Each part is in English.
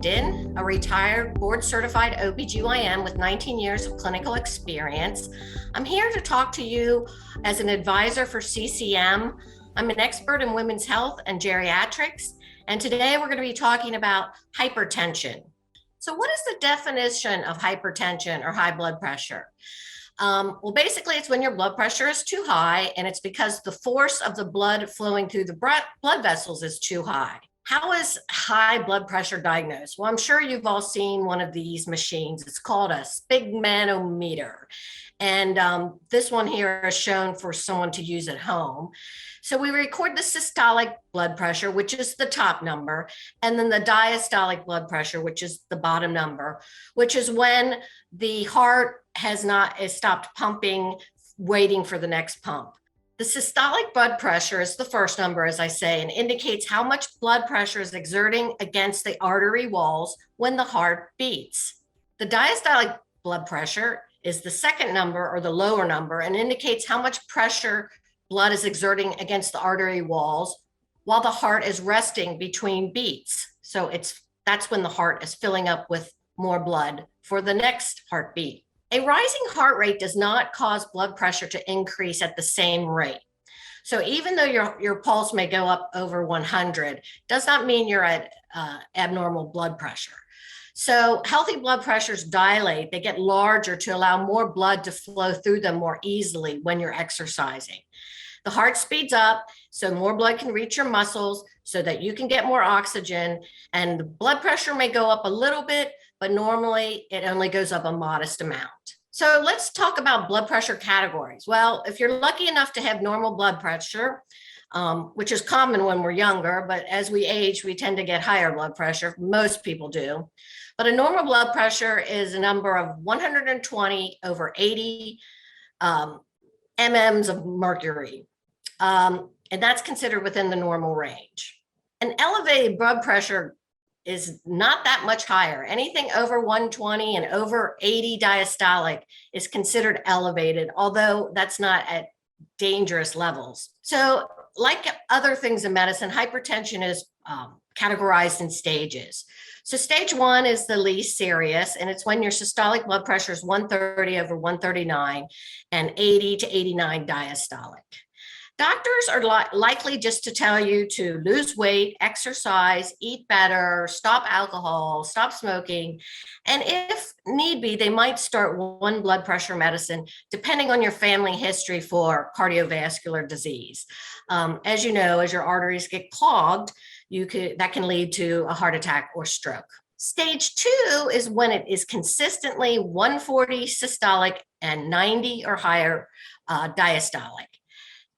Langdon, a retired board-certified OBGYN with 19 years of clinical experience. I'm here to talk to you as an advisor for CCM. I'm an expert in women's health and geriatrics, and today we're going to be talking about hypertension. So what is the definition of hypertension or high blood pressure? Well, basically, it's when your blood pressure is too high, and it's because the force of the blood flowing through the blood vessels is too high. How is high blood pressure diagnosed? Well, I'm sure you've all seen one of these machines. It's called a sphygmomanometer. And this one here is shown for someone to use at home. So we record the systolic blood pressure, which is the top number, and then the diastolic blood pressure, which is the bottom number, which is when the heart has stopped pumping, waiting for the next pump. The systolic blood pressure is the first number, as I say, and indicates how much blood pressure is exerting against the artery walls when the heart beats. The diastolic blood pressure is the second number, or the lower number, and indicates how much pressure blood is exerting against the artery walls while the heart is resting between beats. So that's when the heart is filling up with more blood for the next heartbeat. A rising heart rate does not cause blood pressure to increase at the same rate. So even though your pulse may go up over 100, does not mean you're at abnormal blood pressure. So healthy blood pressures dilate, they get larger to allow more blood to flow through them more easily when you're exercising. The heart speeds up, so more blood can reach your muscles so that you can get more oxygen, and the blood pressure may go up a little bit, but normally it only goes up a modest amount. So let's talk about blood pressure categories. Well, if you're lucky enough to have normal blood pressure, which is common when we're younger, but as we age, we tend to get higher blood pressure. Most people do. But a normal blood pressure is a number of 120 over 80 mm's of mercury. And that's considered within the normal range. An elevated blood pressure is not that much higher. Anything over 120 and over 80 diastolic is considered elevated, although that's not at dangerous levels. So like other things in medicine, hypertension is categorized in stages. So stage 1 is the least serious, and it's when your systolic blood pressure is 130 over 139 and 80 to 89 diastolic. Doctors are likely just to tell you to lose weight, exercise, eat better, stop alcohol, stop smoking. And if need be, they might start one blood pressure medicine, depending on your family history for cardiovascular disease. As you know, as your arteries get clogged, that can lead to a heart attack or stroke. Stage 2 is when it is consistently 140 systolic and 90 or higher diastolic.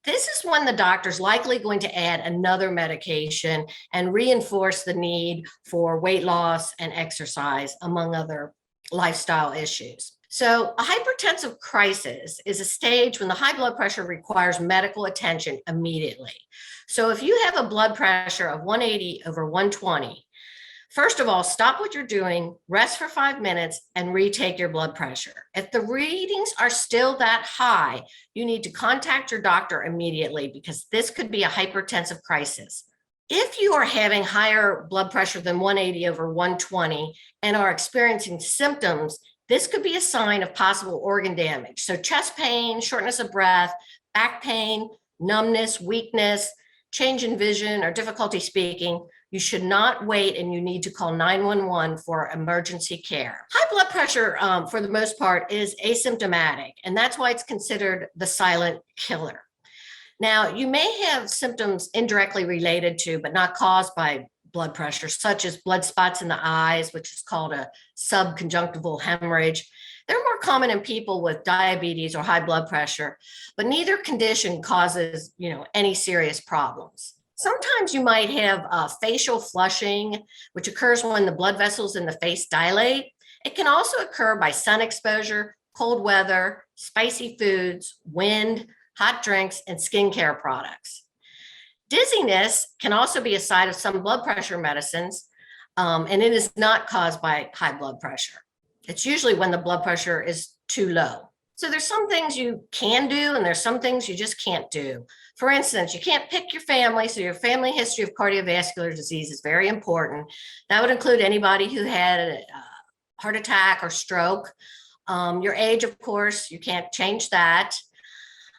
This is when the doctor's likely going to add another medication and reinforce the need for weight loss and exercise, among other lifestyle issues. So a hypertensive crisis is a stage when the high blood pressure requires medical attention immediately. So if you have a blood pressure of 180 over 120, first of all, stop what you're doing, rest for 5 minutes, and retake your blood pressure. If the readings are still that high, you need to contact your doctor immediately because this could be a hypertensive crisis. If you are having higher blood pressure than 180 over 120 and are experiencing symptoms, this could be a sign of possible organ damage. So chest pain, shortness of breath, back pain, numbness, weakness, change in vision, or difficulty speaking, you should not wait, and you need to call 911 for emergency care. High blood pressure, for the most part, is asymptomatic, and that's why it's considered the silent killer. Now, you may have symptoms indirectly related to, but not caused by blood pressure, such as blood spots in the eyes, which is called a subconjunctival hemorrhage. They're more common in people with diabetes or high blood pressure, but neither condition causes, any serious problems. Sometimes you might have facial flushing, which occurs when the blood vessels in the face dilate. It can also occur by sun exposure, cold weather, spicy foods, wind, hot drinks, and skincare products. Dizziness can also be a side of some blood pressure medicines, and it is not caused by high blood pressure. It's usually when the blood pressure is too low. So there's some things you can do and there's some things you just can't do. For instance, you can't pick your family. So your family history of cardiovascular disease is very important. That would include anybody who had a heart attack or stroke. Your age, of course, you can't change that.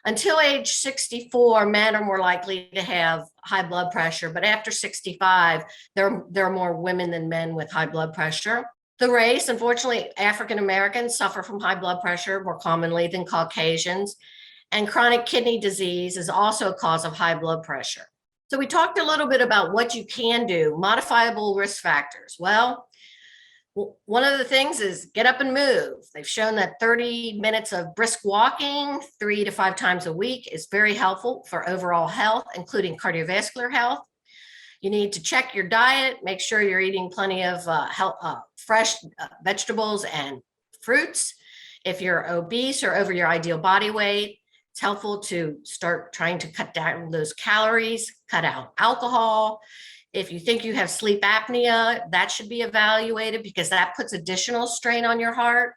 Until age 64, men are more likely to have high blood pressure, but after 65, there are more women than men with high blood pressure. The race, unfortunately, African Americans suffer from high blood pressure more commonly than Caucasians, and chronic kidney disease is also a cause of high blood pressure. So we talked a little bit about what you can do, modifiable risk factors. Well, one of the things is get up and move. They've shown that 30 minutes of brisk walking 3 to 5 times a week is very helpful for overall health, including cardiovascular health. You need to check your diet, make sure you're eating plenty of fresh vegetables and fruits. If you're obese or over your ideal body weight, it's helpful to start trying to cut down those calories, cut out alcohol. If you think you have sleep apnea, that should be evaluated because that puts additional strain on your heart.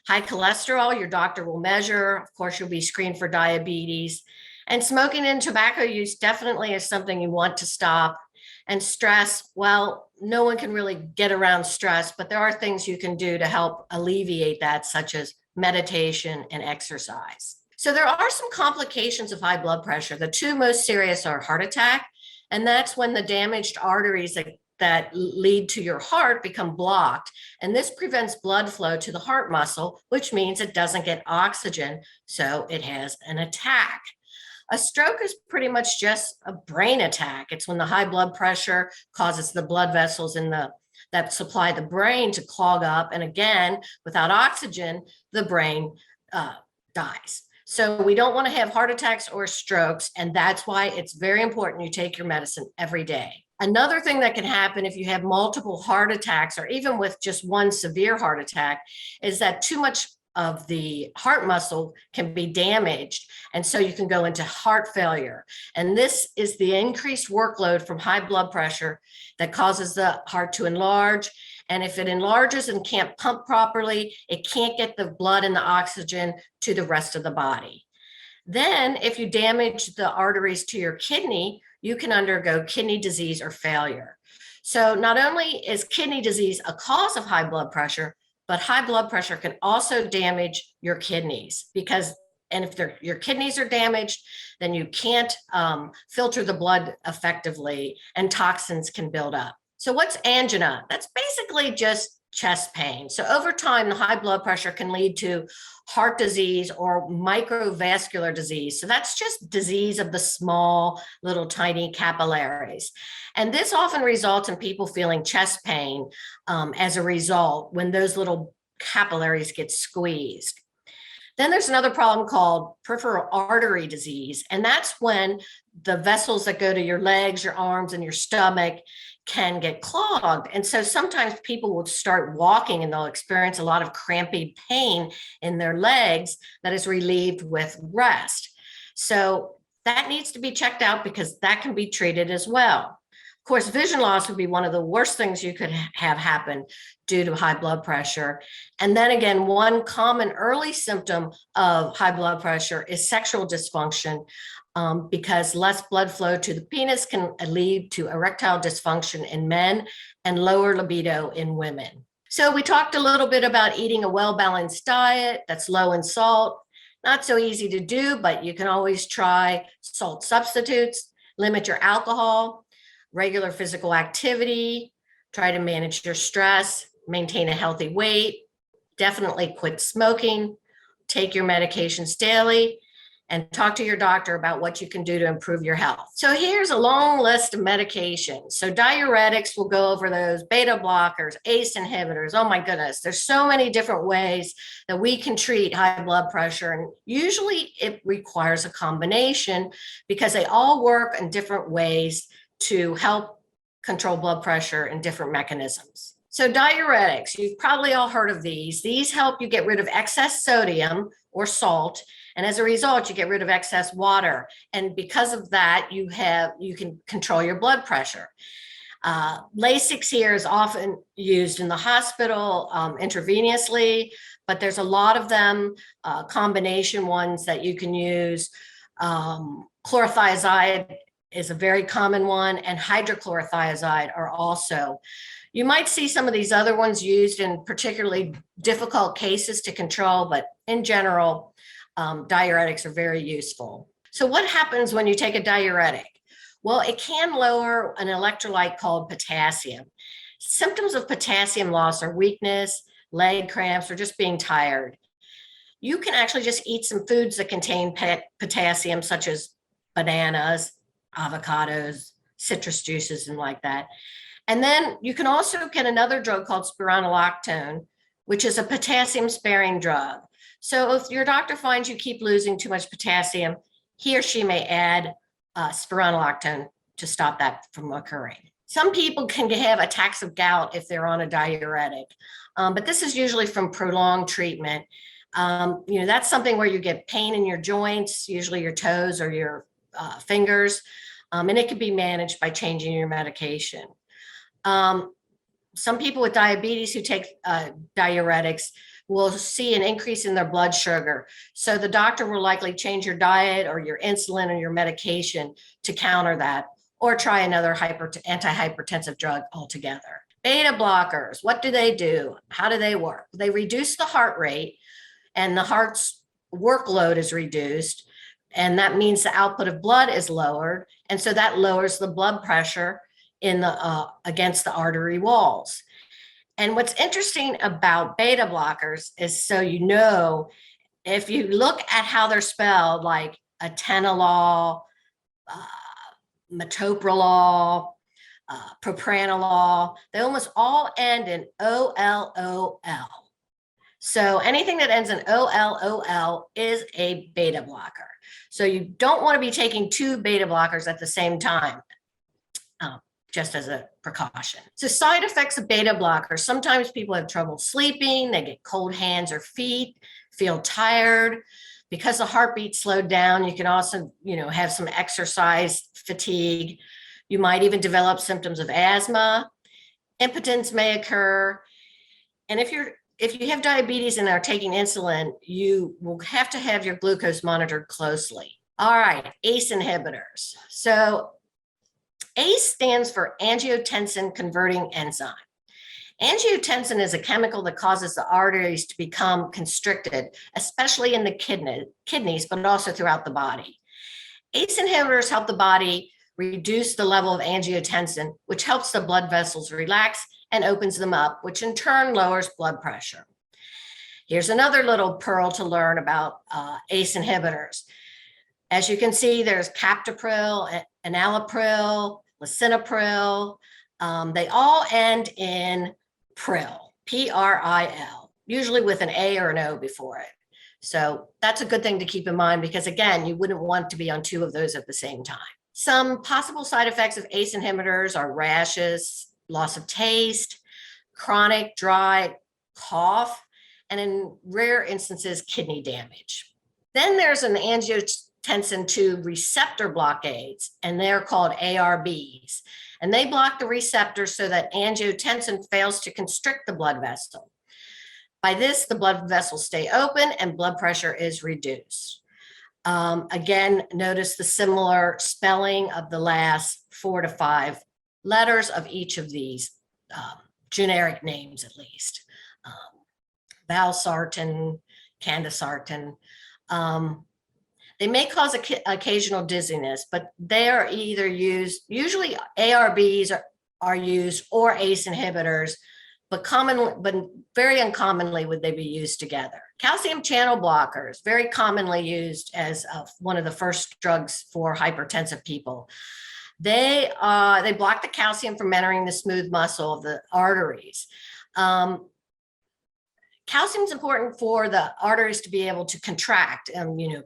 High cholesterol, your doctor will measure. Of course, you'll be screened for diabetes. And smoking and tobacco use definitely is something you want to stop. And stress, well, no one can really get around stress, but there are things you can do to help alleviate that, such as meditation and exercise. So there are some complications of high blood pressure. The two most serious are heart attack, and that's when the damaged arteries that lead to your heart become blocked. And this prevents blood flow to the heart muscle, which means it doesn't get oxygen, so it has an attack. A stroke is pretty much just a brain attack. It's when the high blood pressure causes the blood vessels that supply the brain to clog up. And again, without oxygen, the brain dies. So we don't want to have heart attacks or strokes. And that's why it's very important you take your medicine every day. Another thing that can happen if you have multiple heart attacks, or even with just one severe heart attack, is that too much of the heart muscle can be damaged. And so you can go into heart failure. And this is the increased workload from high blood pressure that causes the heart to enlarge. And if it enlarges and can't pump properly, it can't get the blood and the oxygen to the rest of the body. Then if you damage the arteries to your kidney, you can undergo kidney disease or failure. So not only is kidney disease a cause of high blood pressure, but high blood pressure can also damage your kidneys and if your kidneys are damaged, then you can't filter the blood effectively and toxins can build up. So what's angina? That's basically just chest pain. So over time, the high blood pressure can lead to heart disease or microvascular disease. So that's just disease of the small, little tiny capillaries. And this often results in people feeling chest pain as a result when those little capillaries get squeezed. Then there's another problem called peripheral artery disease. And that's when the vessels that go to your legs, your arms, and your stomach can get clogged. And so sometimes people will start walking and they'll experience a lot of crampy pain in their legs that is relieved with rest. So that needs to be checked out because that can be treated as well. Of course, vision loss would be one of the worst things you could have happen due to high blood pressure. And then again, one common early symptom of high blood pressure is sexual dysfunction, because less blood flow to the penis can lead to erectile dysfunction in men and lower libido in women. So we talked a little bit about eating a well-balanced diet that's low in salt. Not so easy to do, but you can always try salt substitutes, limit your alcohol, regular physical activity, try to manage your stress, maintain a healthy weight, definitely quit smoking, take your medications daily, and talk to your doctor about what you can do to improve your health. So here's a long list of medications. So diuretics, we'll go over those, beta blockers, ACE inhibitors. Oh my goodness, there's so many different ways that we can treat high blood pressure. And usually it requires a combination because they all work in different ways to help control blood pressure in different mechanisms. So diuretics, you've probably all heard of these. These help you get rid of excess sodium or salt. And as a result, you get rid of excess water. And because of that, you can control your blood pressure. Lasix here is often used in the hospital intravenously, but there's a lot of them, combination ones that you can use. Chlorothiazide is a very common one, and hydrochlorothiazide are also. You might see some of these other ones used in particularly difficult cases to control, but in general, diuretics are very useful. So what happens when you take a diuretic? Well, it can lower an electrolyte called potassium. Symptoms of potassium loss are weakness, leg cramps, or just being tired. You can actually just eat some foods that contain potassium, such as bananas, avocados, citrus juices, and like that. And then you can also get another drug called spironolactone, which is a potassium sparing drug. So if your doctor finds you keep losing too much potassium, he or she may add spironolactone to stop that from occurring. Some people can have attacks of gout if they're on a diuretic, but this is usually from prolonged treatment. That's something where you get pain in your joints, usually your toes or your fingers, and it can be managed by changing your medication. Some people with diabetes who take diuretics will see an increase in their blood sugar. So the doctor will likely change your diet or your insulin or your medication to counter that, or try another antihypertensive drug altogether. Beta blockers, what do? How do they work? They reduce the heart rate, and the heart's workload is reduced. And that means the output of blood is lowered. And so that lowers the blood pressure in the against the artery walls. And what's interesting about beta blockers is, so if you look at how they're spelled, like atenolol, metoprolol, propranolol, they almost all end in OLOL. So anything that ends in OLOL is a beta blocker. So you don't want to be taking two beta blockers at the same time, just as a precaution. So side effects of beta blockers: sometimes people have trouble sleeping, they get cold hands or feet, feel tired. Because the heartbeat slowed down, you can also, have some exercise fatigue. You might even develop symptoms of asthma. Impotence may occur. And if you have diabetes and are taking insulin, you will have to have your glucose monitored closely. All right, ACE inhibitors. So ACE stands for angiotensin converting enzyme. Angiotensin is a chemical that causes the arteries to become constricted, especially in the kidneys, but also throughout the body. ACE inhibitors help the body reduce the level of angiotensin, which helps the blood vessels relax and opens them up, which in turn lowers blood pressure. Here's another little pearl to learn about ACE inhibitors. As you can see, there's captopril, enalapril, lisinopril. They all end in pril, P-R-I-L, usually with an A or an O before it. So that's a good thing to keep in mind, because again, you wouldn't want to be on two of those at the same time. Some possible side effects of ACE inhibitors are rashes, loss of taste, chronic dry cough, and in rare instances, kidney damage. Then there's an angiotensin 2 receptor blockades, and they're called ARBs. And they block the receptor so that angiotensin fails to constrict the blood vessel. By this, the blood vessels stay open and blood pressure is reduced. Again, notice the similar spelling of the last 4 to 5 letters of each of these generic names, at least. Valsartan, candesartan. They may cause occasional dizziness, but they are either used, usually ARBs are used, or ACE inhibitors, but very uncommonly would they be used together. Calcium channel blockers, very commonly used as one of the first drugs for hypertensive people. They block the calcium from entering the smooth muscle of the arteries. Calcium is important for the arteries to be able to contract.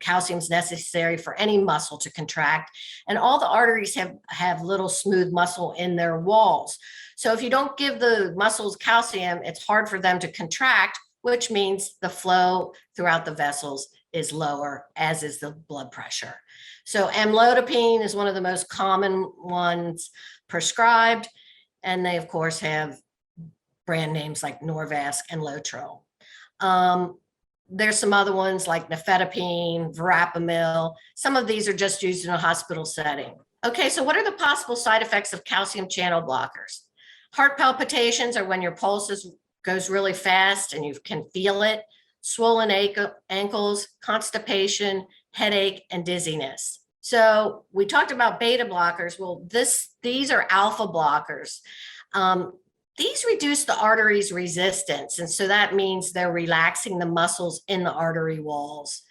Calcium is necessary for any muscle to contract, and all the arteries have little smooth muscle in their walls. So if you don't give the muscles calcium, it's hard for them to contract, which means the flow throughout the vessels is lower, as is the blood pressure. So amlodipine is one of the most common ones prescribed, and they of course have brand names like Norvasc and Lotril. There's some other ones like nifedipine, verapamil. Some of these are just used in a hospital setting. Okay, so what are the possible side effects of calcium channel blockers? Heart palpitations are when your goes really fast and you can feel it. Swollen ankles, constipation, headache, and dizziness. So we talked about beta blockers. Well, these are alpha blockers. These reduce the artery's resistance, and so that means they're relaxing the muscles in the artery walls.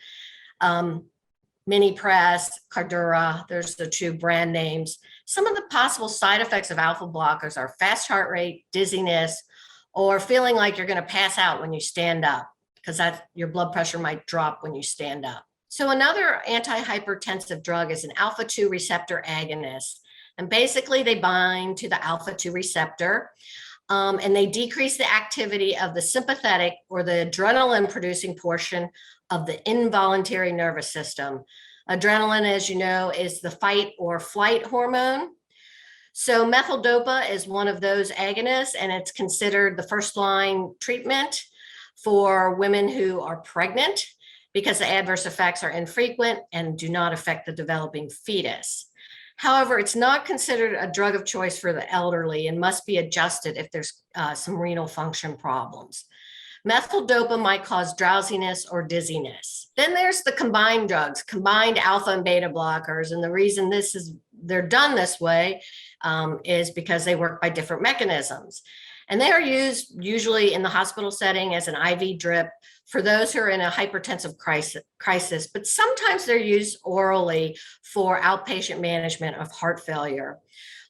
Mini Press, Cardura, there's the two brand names. Some of the possible side effects of alpha blockers are fast heart rate, dizziness, or feeling like you're going to pass out when you stand up, because your blood pressure might drop when you stand up. So another antihypertensive drug is an alpha-2 receptor agonist. And basically they bind to the alpha-2 receptor. And they decrease the activity of the sympathetic or the adrenaline producing portion of the involuntary nervous system. Adrenaline, as you know, is the fight or flight hormone. So methyldopa is one of those agonists, and it's considered the first line treatment for women who are pregnant because the adverse effects are infrequent and do not affect the developing fetus. However, it's not considered a drug of choice for the elderly and must be adjusted if there's some renal function problems. Methyldopa might cause drowsiness or dizziness. Then there's the combined drugs, combined alpha and beta blockers. And the reason they're done this way is because they work by different mechanisms. And they are used usually in the hospital setting as an IV drip for those who are in a hypertensive crisis, but sometimes they're used orally for outpatient management of heart failure.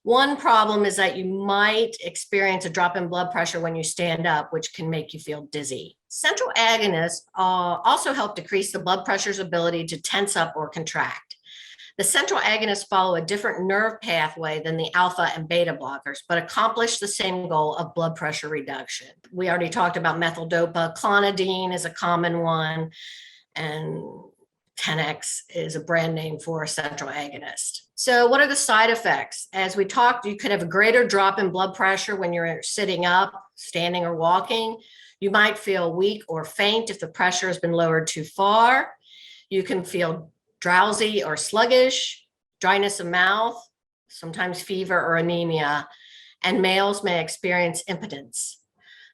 One problem is that you might experience a drop in blood pressure when you stand up, which can make you feel dizzy. Central agonists also help decrease the blood pressure's ability to tense up or contract. The central agonists follow a different nerve pathway than the alpha and beta blockers, but accomplish the same goal of blood pressure reduction. We already talked about methyldopa. Clonidine is a common one, and 10X is a brand name for a central agonist. So what are the side effects? As we talked, you could have a greater drop in blood pressure when you're sitting up, standing, or walking. You might feel weak or faint if the pressure has been lowered too far. You can feel drowsy or sluggish, dryness of mouth, sometimes fever or anemia, and males may experience impotence.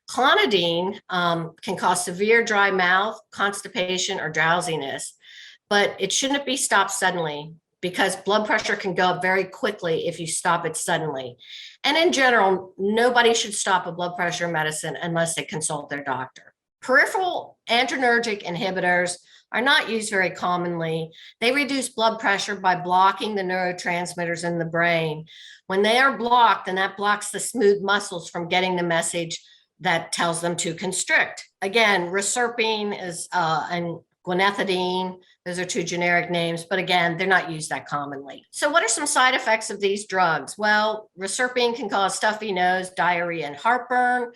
Clonidine can cause severe dry mouth, constipation, or drowsiness, but it shouldn't be stopped suddenly because blood pressure can go up very quickly if you stop it suddenly. And in general, nobody should stop a blood pressure medicine unless they consult their doctor. Peripheral adrenergic inhibitors are not used very commonly. They reduce blood pressure by blocking the neurotransmitters in the brain. When they are blocked, then that blocks the smooth muscles from getting the message that tells them to constrict. Again, reserpine and guanethidine, those are two generic names, but again, they're not used that commonly. So what are some side effects of these drugs? Well, reserpine can cause stuffy nose, diarrhea, and heartburn.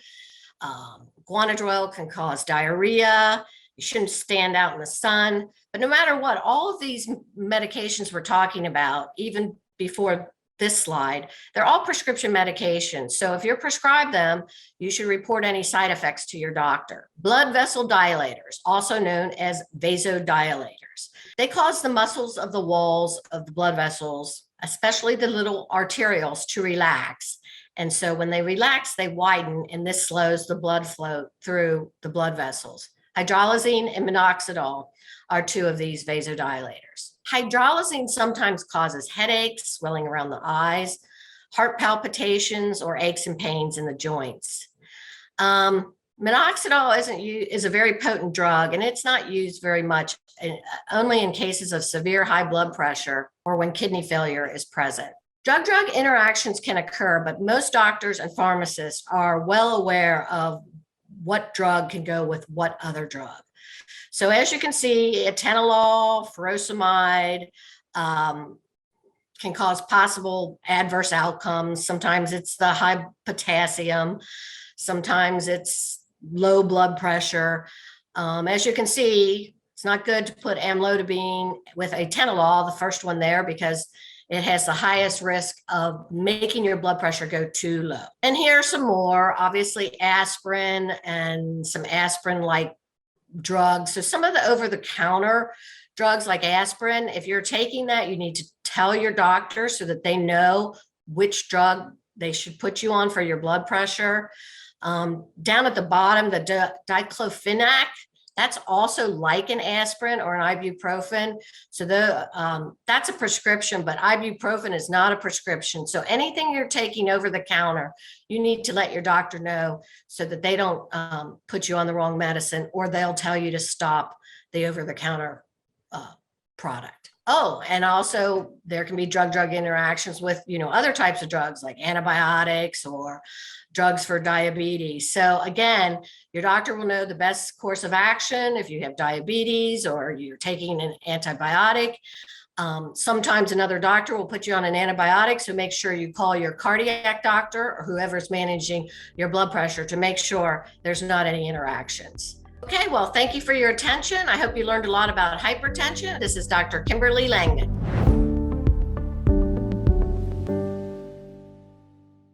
Guanidrol can cause diarrhea. You shouldn't stand out in the sun. But no matter what, all of these medications we're talking about, even before this slide, they're all prescription medications. So if you're prescribed them, you should report any side effects to your doctor. Blood vessel dilators, also known as vasodilators. They cause the muscles of the walls of the blood vessels, especially the little arterioles, to relax. And so when they relax, they widen, and this slows the blood flow through the blood vessels. Hydralazine and minoxidil are two of these vasodilators. Hydralazine sometimes causes headaches, swelling around the eyes, heart palpitations, or aches and pains in the joints. Minoxidil is a very potent drug, and it's not used very much, only in cases of severe high blood pressure or when kidney failure is present. Drug-drug interactions can occur, but most doctors and pharmacists are well aware of what drug can go with what other drug. So as you can see, atenolol, furosemide can cause possible adverse outcomes. Sometimes it's the high potassium. Sometimes it's low blood pressure. As you can see, it's not good to put amlodipine with atenolol, the first one there, because it has the highest risk of making your blood pressure go too low. And here are some more, obviously aspirin and some aspirin-like drugs. So some of the over-the-counter drugs like aspirin, if you're taking that, you need to tell your doctor so that they know which drug they should put you on for your blood pressure. Down at the bottom, the diclofenac, that's also like an aspirin or an ibuprofen. So that's a prescription, but ibuprofen is not a prescription. So anything you're taking over the counter, you need to let your doctor know so that they don't put you on the wrong medicine, or they'll tell you to stop the over-the-counter product. Oh, and also there can be drug-drug interactions with, other types of drugs like antibiotics or drugs for diabetes. So again, your doctor will know the best course of action if you have diabetes or you're taking an antibiotic. Sometimes another doctor will put you on an antibiotic, so make sure you call your cardiac doctor or whoever's managing your blood pressure to make sure there's not any interactions. Okay, well, thank you for your attention. I hope you learned a lot about hypertension. This is Dr. Kimberly Langdon.